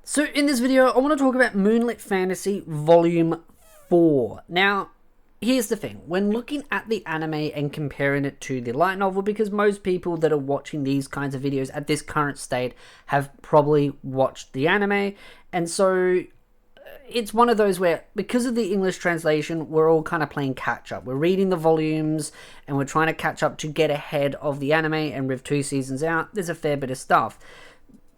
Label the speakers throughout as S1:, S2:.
S1: So in this video, I want to talk about Moonlit Fantasy Volume 4. Now, here's the thing. When looking at the anime and comparing it to the light novel, because most people that are watching these kinds of videos at this current state have probably watched the anime, and so it's one of those where, because of the English translation, we're all kind of playing catch-up. We're reading the volumes, and we're trying to catch up to get ahead of the anime, and with 2 seasons out, there's a fair bit of stuff.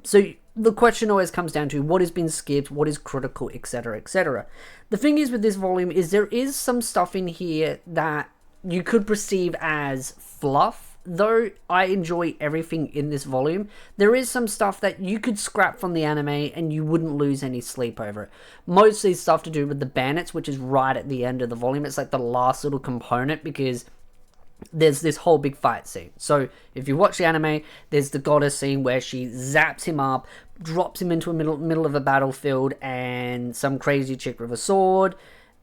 S1: So the question always comes down to what has been skipped, what is critical, etc, etc. The thing is with this volume is there is some stuff in here that you could perceive as fluff. Though I enjoy everything in this volume, there is some stuff that you could scrap from the anime and you wouldn't lose any sleep over it. Mostly stuff to do with the bandits, which is right at the end of the volume. It's like the last little component because there's this whole big fight scene. So if you watch the anime, there's the goddess scene where she zaps him up, drops him into a middle of a battlefield, and some crazy chick with a sword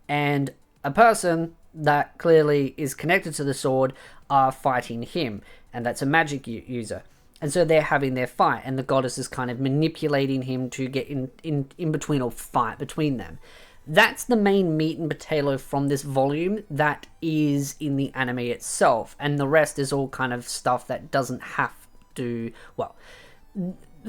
S1: and a person that clearly is connected to the sword are fighting him, and that's a magic user. And so they're having their fight, and the goddess is kind of manipulating him to get in between or fight between them. That's the main meat and potato from this volume that is in the anime itself, and the rest is all kind of stuff that doesn't have to, well,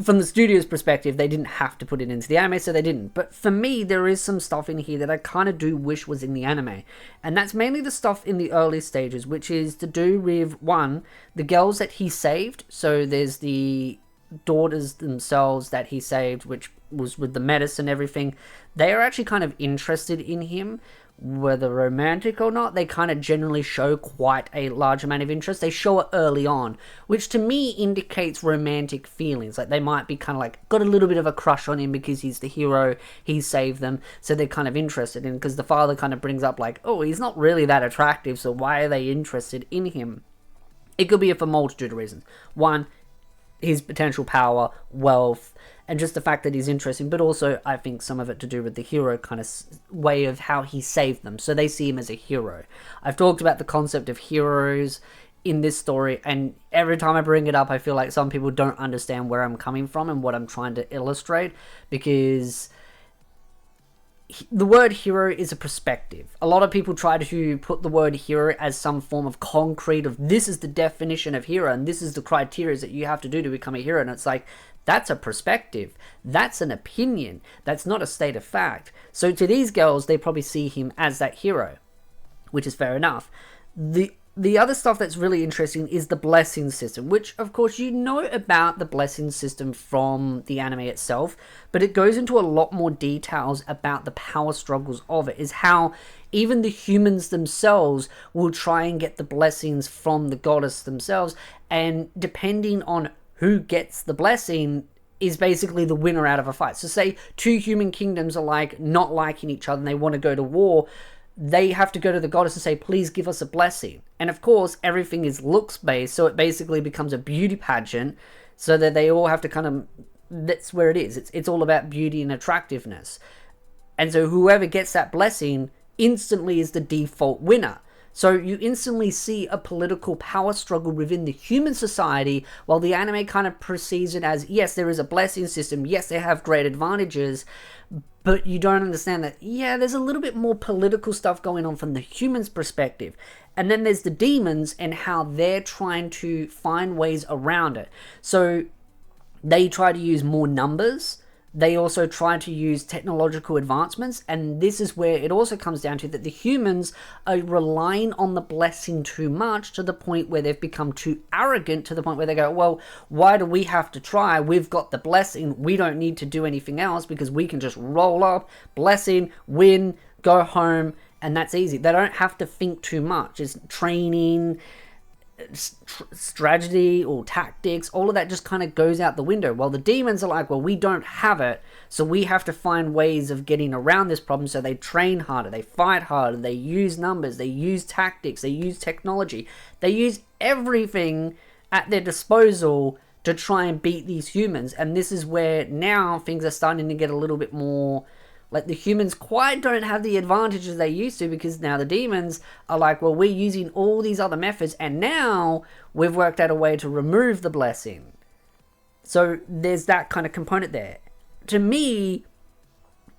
S1: from the studio's perspective, they didn't have to put it into the anime, so they didn't. But for me, there is some stuff in here that I kind of do wish was in the anime. And that's mainly the stuff in the early stages, which is to do with, one, the girls that he saved. So there's the daughters themselves that he saved, which was with the medicine and everything. They are actually kind of interested in him. Whether romantic or not, they kind of generally show quite a large amount of interest. They show it early on, which to me indicates romantic feelings. Like they might be kind of like got a little bit of a crush on him because he's the hero, he saved them, so they're kind of interested in him, because the father kind of brings up like, oh, he's not really that attractive, so why are they interested in him? It could be for a multitude of reasons. One, his potential power, wealth, and just the fact that he's interesting, but also I think some of it to do with the hero kind of way of how he saved them, so they see him as a hero. I've talked about the concept of heroes in this story, and every time I bring it up, I feel like some people don't understand where I'm coming from and what I'm trying to illustrate, because the word hero is a perspective. A lot of people try to put the word hero as some form of concrete of this is the definition of hero and this is the criteria that you have to do to become a hero, and it's like, that's a perspective. That's an opinion. That's not a state of fact. So to these girls, they probably see him as that hero, which is fair enough. The other stuff that's really interesting is the blessing system, which of course you know about the blessing system from the anime itself, but it goes into a lot more details about the power struggles of it, is how even the humans themselves will try and get the blessings from the goddess themselves, and depending on who gets the blessing is basically the winner out of a fight. So say 2 human kingdoms are like not liking each other and they want to go to war, they have to go to the goddess and say, please give us a blessing. And of course, everything is looks based, so it basically becomes a beauty pageant, so that they all have to kind of, that's where it is. It's all about beauty and attractiveness. And so whoever gets that blessing instantly is the default winner. So you instantly see a political power struggle within the human society, while the anime kind of perceives it as, yes, there is a blessing system, yes, they have great advantages, but you don't understand that, yeah, there's a little bit more political stuff going on from the human's perspective. And then there's the demons and how they're trying to find ways around it. So they try to use more numbers. They also try to use technological advancements, and this is where it also comes down to that the humans are relying on the blessing too much, to the point where they've become too arrogant, to the point where they go, well, why do we have to try? We've got the blessing. We don't need to do anything else because we can just roll up, blessing, win, go home, and that's easy. They don't have to think too much. It's training, strategy or tactics, all of that just kind of goes out the window. While the demons are like, well, we don't have it, so we have to find ways of getting around this problem. So they train harder, they fight harder, they use numbers, they use tactics, they use technology, they use everything at their disposal to try and beat these humans. And this is where now things are starting to get a little bit more like the humans quite don't have the advantages they used to, because now the demons are like, well, we're using all these other methods, and now we've worked out a way to remove the blessing. So there's that kind of component there. to me,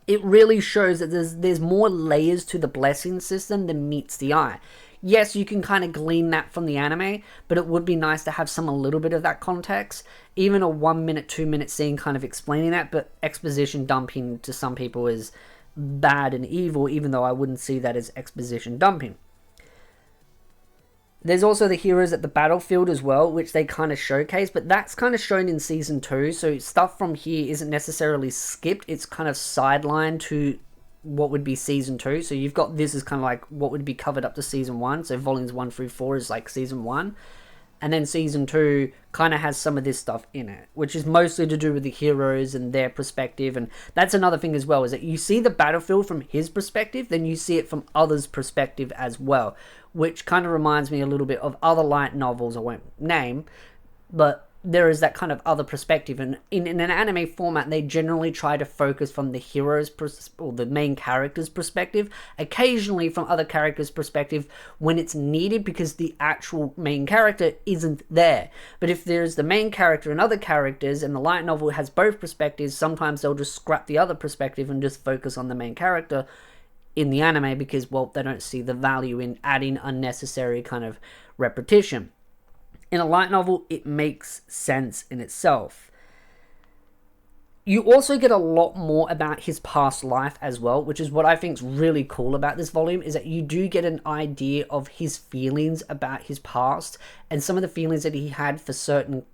S1: it really shows that there's more layers to the blessing system than meets the eye. Yes, you can kind of glean that from the anime, but it would be nice to have a little bit of that context. Even a 1 minute, 2 minute scene kind of explaining that, but exposition dumping to some people is bad and evil, even though I wouldn't see that as exposition dumping. There's also the heroes at the battlefield as well, which they kind of showcase, but that's kind of shown in Season 2, so stuff from here isn't necessarily skipped, it's kind of sidelined to what would be Season 2. So you've got this as kind of like what would be covered up to Season 1, so volumes 1 through 4 is like Season 1, and then Season 2 kind of has some of this stuff in it, which is mostly to do with the heroes and their perspective. And that's another thing as well, is that you see the battlefield from his perspective, then you see it from others' perspective as well, which kind of reminds me a little bit of other light novels I won't name, but there is that kind of other perspective. And in an anime format, they generally try to focus from the hero's or the main character's perspective, occasionally from other characters' perspective when it's needed, because the actual main character isn't there. But if there's the main character and other characters, and the light novel has both perspectives, sometimes they'll just scrap the other perspective and just focus on the main character in the anime, because, well, they don't see the value in adding unnecessary kind of repetition. In a light novel, it makes sense in itself. You also get a lot more about his past life as well, which is what I think is really cool about this volume, is that you do get an idea of his feelings about his past and some of the feelings that he had for certain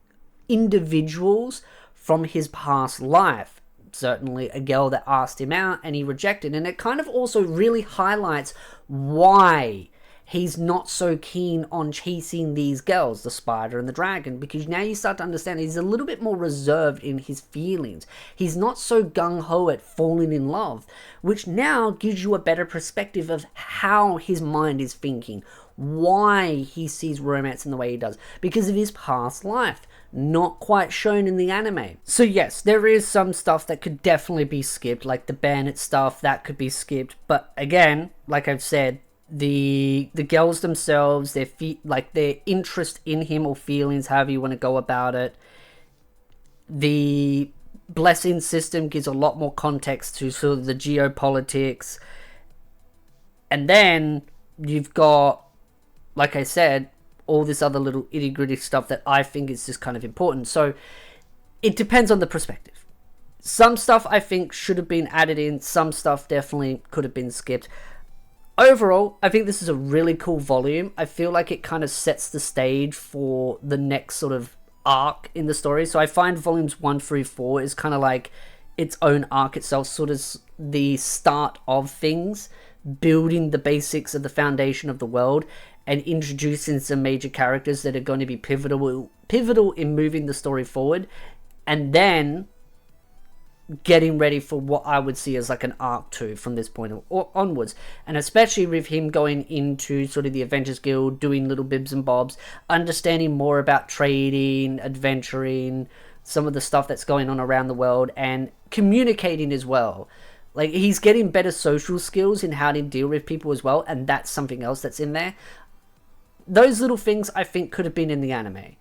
S1: individuals from his past life. Certainly a girl that asked him out and he rejected, and it kind of also really highlights why he's not so keen on chasing these girls, the spider and the dragon, because now you start to understand he's a little bit more reserved in his feelings. He's not so gung-ho at falling in love, which now gives you a better perspective of how his mind is thinking, why he sees romance in the way he does, because of his past life. Not quite shown in the anime. So yes, there is some stuff that could definitely be skipped, like the bandit stuff, that could be skipped, but again, like I've said, the girls themselves, their interest in him or feelings, however you want to go about it. The blessing system gives a lot more context to sort of the geopolitics. And then you've got, like I said, all this other little itty-gritty stuff that I think is just kind of important. So it depends on the perspective. Some stuff I think should have been added in, some stuff definitely could have been skipped. Overall, I think this is a really cool volume. I feel like it kind of sets the stage for the next sort of arc in the story. So I find volumes 1 through 4 is kind of like its own arc itself, sort of the start of things, building the basics of the foundation of the world, and introducing some major characters that are going to be pivotal in moving the story forward, and then getting ready for what I would see as like an arc 2 from this point onwards. And especially with him going into sort of the Avengers Guild, doing little bibs and bobs, understanding more about trading, adventuring, some of the stuff that's going on around the world, and communicating as well. Like, he's getting better social skills in how to deal with people as well, and that's something else that's in there. Those little things I think could have been in the anime.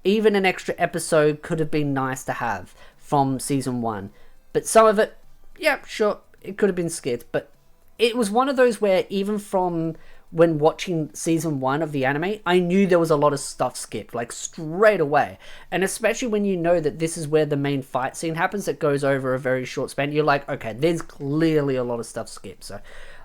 S1: Even an extra episode could have been nice to have from Season 1. But some of it, yeah, sure, it could have been skipped. But it was one of those where even from when watching Season 1 of the anime, I knew there was a lot of stuff skipped, like straight away. And especially when you know that this is where the main fight scene happens that goes over a very short span, you're like, okay, there's clearly a lot of stuff skipped. So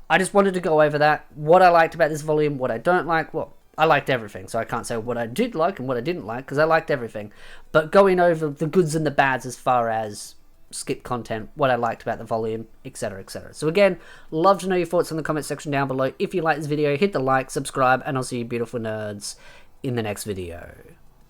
S1: I just wanted to go over that. What I liked about this volume, what I don't like, well, I liked everything, so I can't say what I did like and what I didn't like, because I liked everything. But going over the goods and the bads as far as skip content, what I liked about the volume, etc, etc. So again, love to know your thoughts in the comment section down below. If you like this video, hit the like, subscribe, and I'll see you beautiful nerds in the next video.